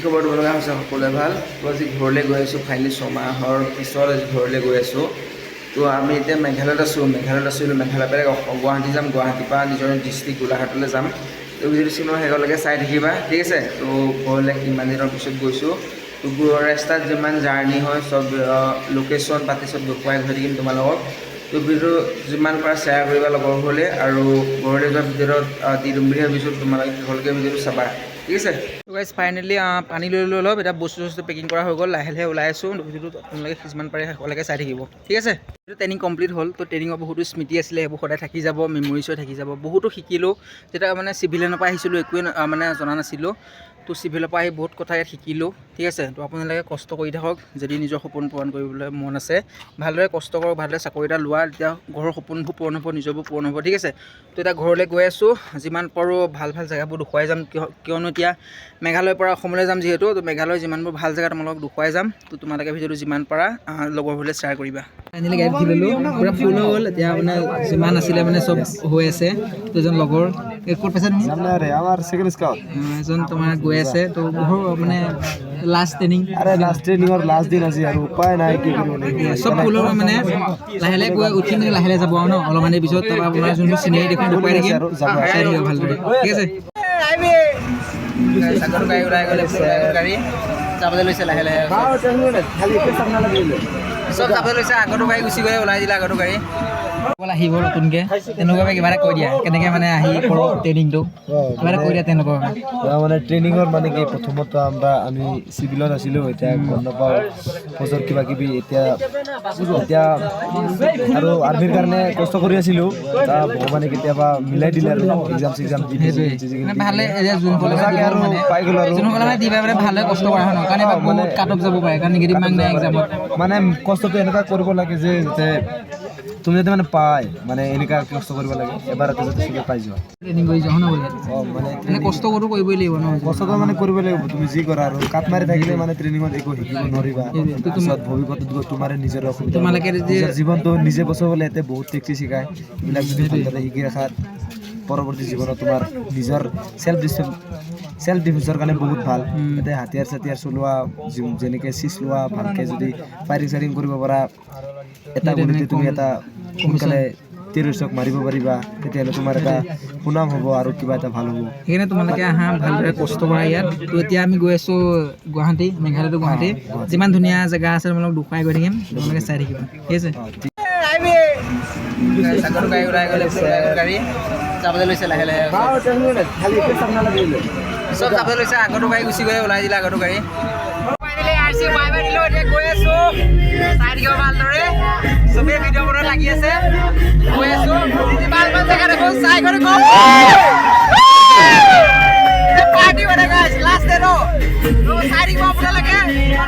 খবৰ দিব লগা হৈছে সকলোৱে ভাল তো আজি ঘৰলৈ গৈ আছোঁ ফাইনেলি 6 মাহৰ পিছত আজি ঘৰলৈ গৈ আছোঁ তো আমি এতিয়া মেঘালয়ত আছোঁ মেঘালয়ৰ পৰা গুৱাহাটী যাম গুৱাহাটীৰ পৰা নিজৰ ডিষ্ট্ৰিক্ট গোলাঘাটলৈ যাম তো ভিডিঅ'টো চিনেমা শেষলৈকে চাই থাকিবা ঠিক আছে তো ঘৰলৈ কিমান দিনৰ পিছত গৈছোঁ তো দূৰৰ ৰাস্তাত যিমান জাৰ্ণি হয় চব লোকেশ্যন পাতি চব দেখুৱাই গৈ থাকিম তোমালোকক তো ভিডিঅ'টো যিমান পাৰা শ্বেয়াৰ কৰিবা লগৰবোৰলৈ আৰু ঘৰলৈ যোৱা ভিডিঅ'ত দি দিম বুলি ভাবিছোঁ তোমালোকে শেষলৈকে ভিডিঅ'টো চাবা ঠিক আছে তো গাইজ ফাইনেলি পানী লৈ অলপ এতিয়া বস্তু পেকিং কৰা হৈ গ'ল লাহে লাহে ওলাই আছোঁ ভিডিঅ'টো আপোনালোকে যিমান পাৰে শেষলৈকে চাই থাকিব ঠিক আছে ট্ৰেইনিং কমপ্লিট হ'ল তো ট্ৰেইনিঙৰ বহুতো স্মৃতি আছিলে সেইবোৰ সদায় থাকি যাব মেমৰিজ হৈ থাকি যাব বহুতো শিকিলোঁ যেতিয়া মানে চিভিলিয়ানৰ পৰা আহিছিলোঁ একোৱে মানে জনা নাছিলোঁ তো চিভিলৰ পৰা আহি বহুত কথা ইয়াত শিকিলোঁ ঠিক আছে তো আপোনালোকে কষ্ট কৰি থাকক যদি নিজৰ সপোন পূৰণ কৰিবলৈ মন আছে ভালদৰে কষ্ট কৰক ভালদৰে চাকৰি এটা লোৱা তেতিয়া ঘৰৰ সপোনবোৰ পূৰণ হ'ব নিজৰবোৰ পূৰণ হ'ব ঠিক আছে তো এতিয়া ঘৰলৈ গৈ আছোঁ যিমান পাৰোঁ ভাল ভাল জেগাবোৰ দেখুৱাই যাম কিয়নো এতিয়া মেঘালয়ৰ পৰা অসমলৈ যাম যিহেতু তো মেঘালয়ৰ যিমানবোৰ ভাল জেগা তোমালোকক দেখুৱাই যাম তো তোমালোকে ভিডিঅ'টো যিমান পাৰা লগৰবোৰলৈ শ্বেয়াৰ কৰিবা ফাইনেলি গাড়ীত উঠি ল'লোঁ পূৰা ফুল হৈ গ'ল এতিয়া মানে যিমান আছিলে মানে চব হৈ আছে তো এজন লগৰ ক'ত পাইছা তুমি আমাৰ সেকেন্ড স্কাউট এজন তোমাৰ গৈ আছে তো বহু মানে লাষ্ট ট্ৰেইনিং আৰে লাস্ট ট্ৰেনিং আৰ লাস্ট দিন আছে আৰ উপায় নাই কি কৰিব লাগিব চব ফুলৰ মানে লাহে লাহে গৈ উঠি মেলি লাহে লাহে যাব আৰু ন অলপমান দেৰি পিছত তাৰপৰা আপোনাৰ যোনটো চিনেৰি দেখোন দেখুৱাই থাকিম চাই থাকিব ভালদৰে ঠিক আছে চাগৰ গাড়ী ওলাই গ'লে গাড়ী যাবলৈ লৈছে লাহে লাহে চব যাবলৈ লৈছে আগতো গাড়ী গুচি গ'লে ওলাই দিলে আগতো গাড়ী আহিব নতুনকৈ তেনেকুৱাকৈ কিবা এটা কৈ দিয়া কেনেকৈ মানে আহি কৰোঁ ট্ৰেইনিংটো কিবা এটা কৈ দিয়া তেওঁলোকৰ মানে ট্ৰেইনিঙৰ মানে কি প্ৰথমত আমি চিভিলত আছিলোঁ এতিয়া গম নাপাওঁ ফৌজৰ কিবা কিবি এতিয়া আৰু আৰ্মিৰ কাৰণে কষ্ট কৰি আছিলোঁ ভগৱানে কেতিয়াবা মিলাই দিলে আৰু এক্সাম চেক্সাম ভালে আৰু পাই গ'লোঁ আৰু মানে দিবা মানে ভালে কষ্ট কৰা হয় ন কাৰণ এবাৰ বহুত কাট অফ যাব পাৰে কাৰণ নিগেটিভ মাৰ্ক নাই এক্সামত মানে কষ্টটো এনেকুৱা কৰিব লাগে যে যাতে তুমি যদি মানে পাই মানে এনেকুৱা কষ্ট কৰিব লাগে এবাৰতে যাতে চবে পাই যোৱা ট্ৰেইনিং কৰি যোৱা ন মানে কষ্ট কৰোঁ কৰিবই লাগিব ন কষ্টটো মানে কৰিব লাগিব তুমি যি কৰা আৰু কাট মাৰি থাকিলে মানে ট্ৰেইনিঙত একো শিকিব নোৱাৰিবা পিছত ভৱিষ্যতত গৈ তোমাৰ নিজৰ অসুবিধা তোমালোকে নিজৰ জীৱনটো নিজে বচাবলৈ ইয়াতে বহুত টেক্সি শিকায় এইবিলাক যদি ভালদৰে শিকি ৰাখা পৰৱৰ্তী জীৱনত তোমাৰ নিজৰ চেল্ফ ডিফেন্সৰ কাৰণে বহুত ভাল ইয়াতে হাতিয়াৰ চাতিয়াৰ চলোৱা যেনেকৈ চিজ লোৱা ভালকৈ যদি ফায়াৰিং চায়াৰিং কৰিব পৰা এটা গুলিতে তুমি এটা সোনকালে টেৰৰিষ্টক মাৰিব পাৰিবা তেতিয়াহ'লে তোমাৰ এটা সুনাম হ'ব আৰু কিবা এটা ভাল হ'ব সেইকাৰণে তোমালোকে আহা ভালদৰে কষ্ট কৰা ইয়াত তো এতিয়া আমি গৈ আছোঁ গুৱাহাটী মেঘালয়টো গুৱাহাটী যিমান ধুনীয়া জেগা আছে তোমালোক দেখুৱাই গৈ থাকিম তোমালোকে চাই থাকিবা ঠিক আছে চাগৰ গাড়ী ওলাই গ'লে গাড়ী যাবলৈ লৈছে লাহে লাহে চব যাবলৈ লৈছে আগতো গাড়ী গুচি গ'লে ওলাই দিলে আগতো গাড়ী গৈ আছোঁ চাই থাকিব ভালদৰে চবেই ভিডিঅ' বনোৱাত লাগি আছে গৈ আছোঁ ভাল ভাল জেগা দেখো চাই কৰি পাৰ্টি মানে গাইছ লাষ্ট ডে ন চাই থাকিব আপোনালোকে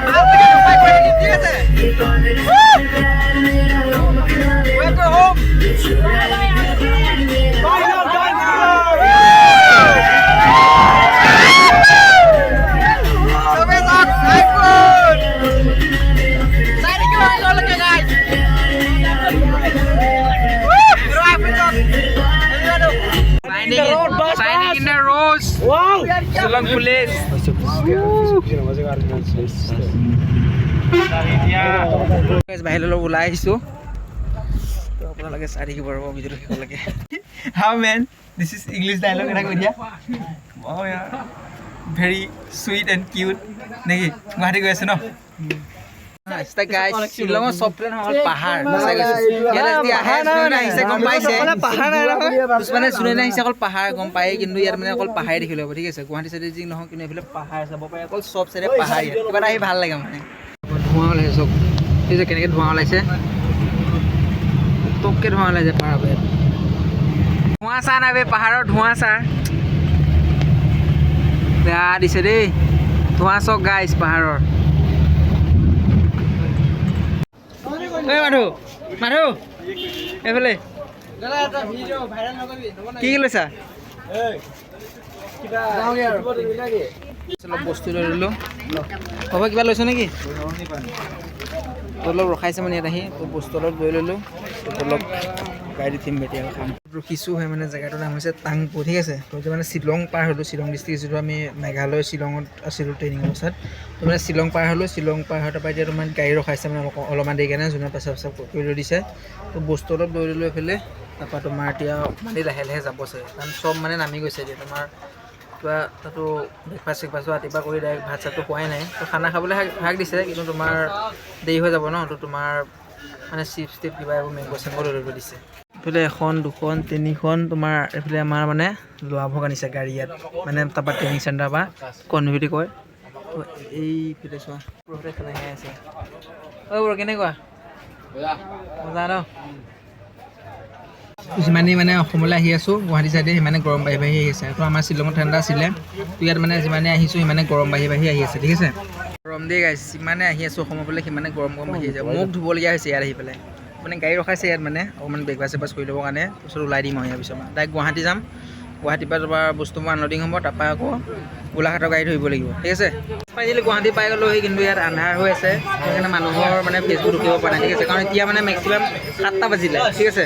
ভাল জেগা দেখুৱাই কৰি থাকিম ঠিক আছে welcome home Signing in the rose. Wow! Long police. বাহিৰলৈ ওলাই আহিছোঁ তো আপোনালোকে চাই থাকিব পাৰিব ভিডিঅ'টো শেষলৈকে how men this is English dialogue এটা কৈ দিয়া অঁ ইয়াৰ ভেৰি চুইট এণ্ড কিউট নেকি গুৱাহাটী গৈ আছে ন শ্বিলঙৰ চব প্লেন হ'ল পাহাৰ আহিছে গম পাইছে মানে যোনে আহিছে অকল পাহাৰ গম পায় কিন্তু ইয়াত মানে অকল পাহাৰে দেখিলে হ'ব ঠিক আছে গুৱাহাটী চাইডে যি নহয় কিন্তু এইফালে পাহাৰ চাব পাৰে অকল চব চাইডে পাহাৰ ইয়াত কিবা এটা আহি ভাল লাগে মানে ধোঁৱা ওলাইছে চব ঠিক আছে কেনেকৈ ধোঁৱা ওলাইছে টককৈ ধোঁৱা ওলাইছে পাহাৰৰ পৰা ধোঁৱা চাহ নাই বে পাহাৰৰ ধোঁৱা চাহ বেয়া দিছে দেই ধোঁৱা চক গাইছ পাহাৰৰ মাধু মাধু এইফালে কি লৈছা অলপ বস্তু লৈ ল'লোঁ হ'ব কিবা লৈছ নেকি অলপ ৰখাইছে মানে ইয়াত আহি বস্তু অলপ লৈ ল'লোঁ অলপ গাড়ী উঠিম এতিয়া খাম ৰখিছোঁ হয় মানে জেগাটোৰ নাম হৈছে টাংপু ঠিক আছে তো এতিয়া মানে শ্বিলং পাৰ হ'লোঁ শ্বিলং ডিষ্ট্ৰিক্ট যিটো আমি মেঘালয় শ্বিলঙত আছিলোঁ ট্ৰেইনিং অৱস্থাত তো মানে শ্বিলং পাৰ হ'লোঁ শ্বিলং পাৰ হোৱাৰ তাৰপৰা এতিয়া তোমাৰ গাড়ী ৰখাইছে মানে অলপমান দেৰি কাৰণে যোনে পেচাব কৰি লৈ দিছে তো বস্তু অলপ লৈ ল'লোঁ এইফালে তাৰপৰা তোমাৰ এতিয়া মানে লাহে লাহে যাব চাগে কাৰণ চব মানে নামি গৈছে এতিয়া তোমাৰ কিবা তাতো ব্ৰেকফাষ্ট চেকফাষ্টটো ৰাতিপুৱা কৰি ডাইৰেক্ট ভাত চাতটো খোৱাই নাই তো খানা খাবলৈ ভাগ দিছে কিন্তু তোমাৰ দেৰি হৈ যাব ন তো তোমাৰ মানে চিপছ টিপ কিবা এইবোৰ মেংগ' চেংগ লৈ ল'ব দিছে এইফালে এখন দুখন তিনিখন তোমাৰ এইফালে আমাৰ মানে লোৱাভোগ আনিছে গাড়ী ইয়াত মানে তাৰপৰা ট্ৰেইনিং চেণ্টাৰৰ পৰা কনভিটি কয় তো এইফালে চোৱা পুৰতে খানা খাই আছে ঐ বড়ো কেনেকুৱা মজা ন যিমানেই মানে অসমলৈ আহি আছোঁ গুৱাহাটী চাইডে সিমানে গৰম বাঢ়ি বাঢ়ি আহি আছে তো আমাৰ শ্বিলঙত ঠাণ্ডা আছিলে তো ইয়াত মানে যিমানে আহিছোঁ সিমানে গৰম বাঢ়ি বাঢ়ি আহি আছে ঠিক আছে গৰম দিয়ে গাইছ যিমানে আহি আছোঁ অসমৰ ফালে সিমানে গৰম বাঢ়ি যায় মোক ধুবলগীয়া হৈছে ইয়াত আহি পেলাই মানে গাড়ী ৰখাইছে ইয়াত মানে অকণমান ব্ৰেকফাষ্ট চেকফাষ্ট কৰি ল'বৰ কাৰণে তাৰপিছত ওলাই দিম আৰু ইয়াৰ পিছত ডাইৰেক্ট গুৱাহাটী যাম গুৱাহাটীৰ পৰা তোমাৰ বস্তুবোৰ আনলোডিং হ'ব তাৰপৰা আকৌ গোলাঘাটৰ গাড়ী ধৰিব লাগিব ঠিক আছে ফাইনেলি গুৱাহাটী পাই গ'লোহি কিন্তু ইয়াত আন্ধাৰ হৈ আছে সেইকাৰণে মানুহৰ মানে ফেচবুক ৰখিব পৰা নাই ঠিক আছে কাৰণ এতিয়া মানে মেক্সিমাম 7টা বাজিলে ঠিক আছে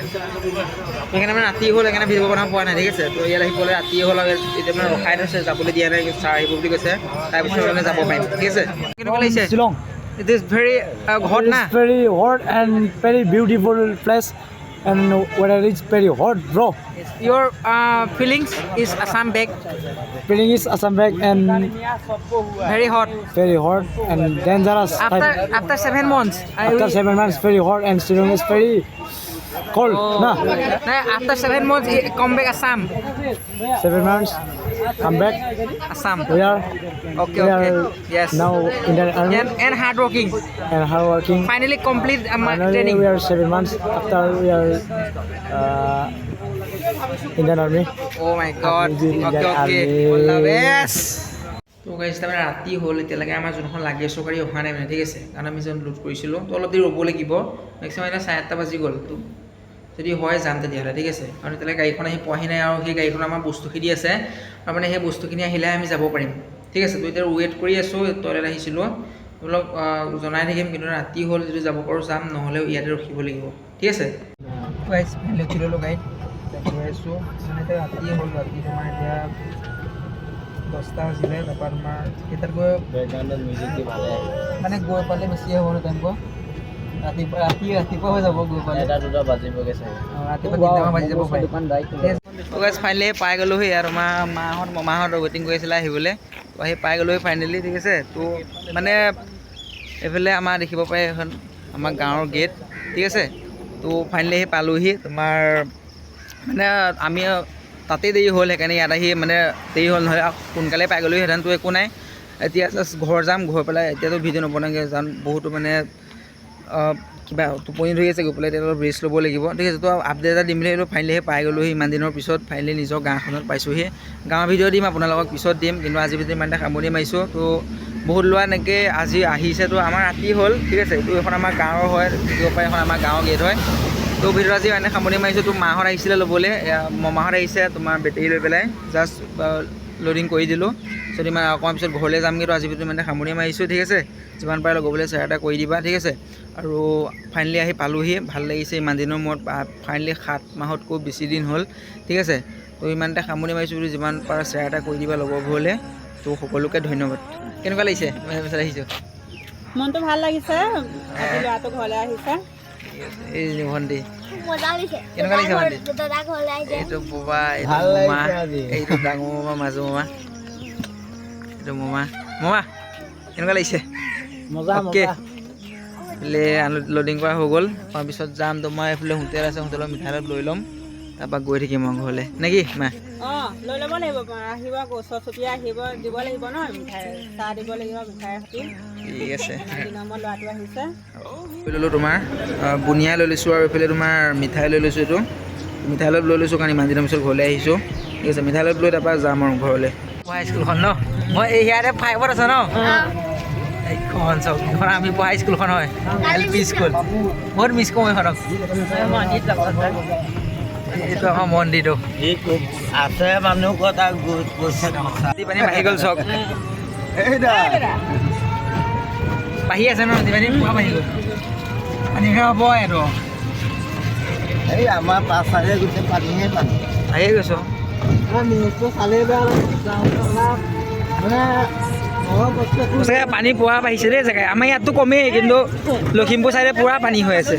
সেইকাৰণে মানে ৰাতি হ'ল সেইকাৰণে ভিডিঅ' বনাব পৰা নাই ঠিক আছে তো ইয়াত আহিবলৈ ৰাতি হ'ল আৰু এতিয়া মানে ৰখাই থৈছে যাবলৈ দিয়া নাই ছাৰ আহিব বুলি কৈছে তাৰপিছত মানে যাব পাৰিম ঠিক আছে কেনেকুৱা লাগিছে Shillong It is very hot na. It's very hot and very beautiful place and weather is very hot bro. Your feelings is Assam bag Feeling is Assam bag and very hot. and dangerous. After 7 months. After 7 months very hot and Shillong is very cold. Nah. After 7 months come back Assam. 7 months come back. Assam. We are Okay. Yes. now Indian Army And hard working. and hard working. Finally complete my Finally, training. we are 7 months after we are Indian Army. Oh my God. Okay. Army. All the best. তো গাইছ তাৰমানে ৰাতি হ'ল এতিয়ালৈকে আমাৰ যোনখন লাগেজৰ গাড়ী অহা নাই মানে ঠিক আছে কাৰণ আমি যোন লোড কৰিছিলোঁ তো অলপ দেৰি ৰ'ব লাগিব মেক্সিমাম এতিয়া 8:30 বাজি গ'ল তো যদি হয় যাম তেতিয়াহ'লে ঠিক আছে কাৰণ এতিয়ালৈকে গাড়ীখন আহি পোৱাহি নাই আৰু সেই গাড়ীখন আমাৰ বস্তুখিনি আছে আৰু মানে সেই বস্তুখিনি আহিলে আমি যাব পাৰিম ঠিক আছে তো এতিয়া ৱেইট কৰি আছোঁ টয়লেট আহিছিলোঁ অলপ জনাই থাকিম কিন্তু ৰাতি হ'ল যদি যাব পাৰোঁ যাম নহ'লেও ইয়াতে ৰখিব লাগিব ঠিক আছে গাইছ উঠি ল'লোঁ গাড়ীত গৈ আছোঁ মানে এতিয়া ৰাতি হ'ল ৰাতি তোমাৰ এতিয়া 10টা বাজিলে তাৰপৰা তোমাৰ কেইটাত গৈ মানে গৈ পালে বেছিয়ে হ'ব টাইমটো ৰাতিপুৱা হৈ যাব গৈ পালে 2টা বাজিবগৈ চাগে ৰাতিপুৱা 3টা বাজি যাব পাৰে ফাইনেলি পাই গ'লোহি আৰু মামাহঁত ৱেইটিং কৰি আছিলে আহিবলৈ তো আহি পাই গ'লোহি ফাইনেলি ঠিক আছে তো মানে এইফালে আমাৰ দেখিব পাৰে এখন আমাৰ গাঁৱৰ গেট ঠিক আছে তো ফাইনেলি আহি পালোহি তোমাৰ মানে আমি তাতেই দেৰি হ'ল সেইকাৰণে ইয়াত আহি মানে দেৰি হ'ল নহয় সোনকালে পাই গ'লোহি সেইকাৰণেতো একো নাই এতিয়া জাষ্ট ঘৰ যাম ঘৰ পেলাই এতিয়াতো ভিডিঅ' নবনাওঁগৈ যাম বহুতো মানে কিবা টোপনি ধৰি আছে গৈ পেলাই এতিয়া অলপ ৰেষ্ট ল'ব লাগিব ঠিক আছে তো আপডেট এটা দিম বুলি ভাবিলোঁ ফাইনেলি পাই গ'লোহি ইমান দিনৰ পিছত ফাইনেলি নিজৰ গাঁওখনত পাইছোঁহি গাঁৱৰ ভিডিঅ' দিম আপোনালোকক পিছত দিম কিন্তু আজি ভিডিঅ' ইমান এটা সামৰণি মাৰিছোঁ তো বহুত ল'ৰা এনেকৈ আজি আহিছে তো আমাৰ ৰাতি হ'ল ঠিক আছে এইটো এখন আমাৰ গাঁৱৰ হয় দেখিব পাৰে এখন আমাৰ গাঁৱৰ গেট হয় তো ভিডিঅ' আজি মানে সামৰণি মাৰিছোঁ তো মাহঁত আহিছিলে ল'বলৈ মামাহঁত আহিছে তোমাৰ বেটেৰী লৈ পেলাই জাষ্ট লোডিং কৰি দিলোঁ যদি মানে অকণমান পিছত ঘৰলৈ যামগৈ তো আজি ভিডিঅ' মানে সামৰণি মাৰিছোঁ ঠিক আছে যিমান পাৰে লগবলৈ শ্বেয়াৰ এটা কৰি দিবা ঠিক আছে আৰু ফাইনেলি আহি পালোহি ভাল লাগিছে ইমান দিনৰ মূৰত ফাইনেলি 7 মাহতকৈ বেছি দিন হ'ল ঠিক আছে তো ইমানটা সামৰণি মাৰিছোঁ বুলি যিমান পাৰা শ্বেয়াৰ এটা কৰি দিবা লগৰবোৰলৈ তো সকলোকে ধন্যবাদ কেনেকুৱা লাগিছে মই পিছত আহিছোঁ মনটো ভাল লাগিছে আজি ল'ৰাটো ঘৰলৈ আহিছে এই ভণ্টি মজা লাগিছে কেনেকুৱা লাগিছে ভণ্টি দাদা ঘৰলৈ আহিছে এইটো ববা এইটো মামা এইটো ডাঙৰ মামা মাজু মামা এইটো মামা কেনেকুৱা লাগিছে অ'কে এইফালে লোডিং কৰা হৈ গ'ল তাৰপিছত যাম তোমাৰ এইফালে হোটেল আছে হোটেলৰ মিঠাই অলপ লৈ ল'ম তাৰপৰা গৈ থাকিম মই ঘৰলৈ নে কি মা লৈ ল'ব লাগিব আহিব ওচৰ চুতীয়া আহিব দিব লাগিব ন মিঠাই চাহ দিব লাগিব মিঠাইৰ সৈতে ঠিক আছে দিনৰ ল'ৰাটো আহিছে লৈ ল'লোঁ তোমাৰ বুনিয়া লৈ লৈছোঁ আৰু এইফালে তোমাৰ মিঠাই লৈ লৈছোঁ এইটো মিঠাই অলপ লৈ লৈছোঁ কাৰণ ইমান দিনৰ পিছত ঘৰলৈ আহিছোঁ ঠিক আছে মিঠাই অলপ লৈ তাৰপৰা যাম আৰু ঘৰলৈ পঢ়া স্কুলখন ন মই এই ইয়াতে 5ত আছে ন এইখন চাওক এইখন আমি পঢ়া স্কুলখন হয় LP স্কুল বহুত মিছ কৰোঁ এইখনক এইটো আমাৰ মন্দিৰটো আছে মানুহ কথা পানী বাঢ়ি গ'ল চাওক বাঢ়ি আছে ন নদী পানী পুৱা বাঢ়ি গ'ল পানী হ'ব এইটো এই আমাৰ পাঁচ চাৰে গোটেই পানীহে পানী আহিয়ে গৈছোঁ নিউজটো চালেই বেয়া মানে সঁচাকৈ পানী পোৱা বাঢ়িছে দেই জেগাই আমাৰ ইয়াততো কমেই কিন্তু লখিমপুৰ চাইডে পূৰা পানী হৈ আছে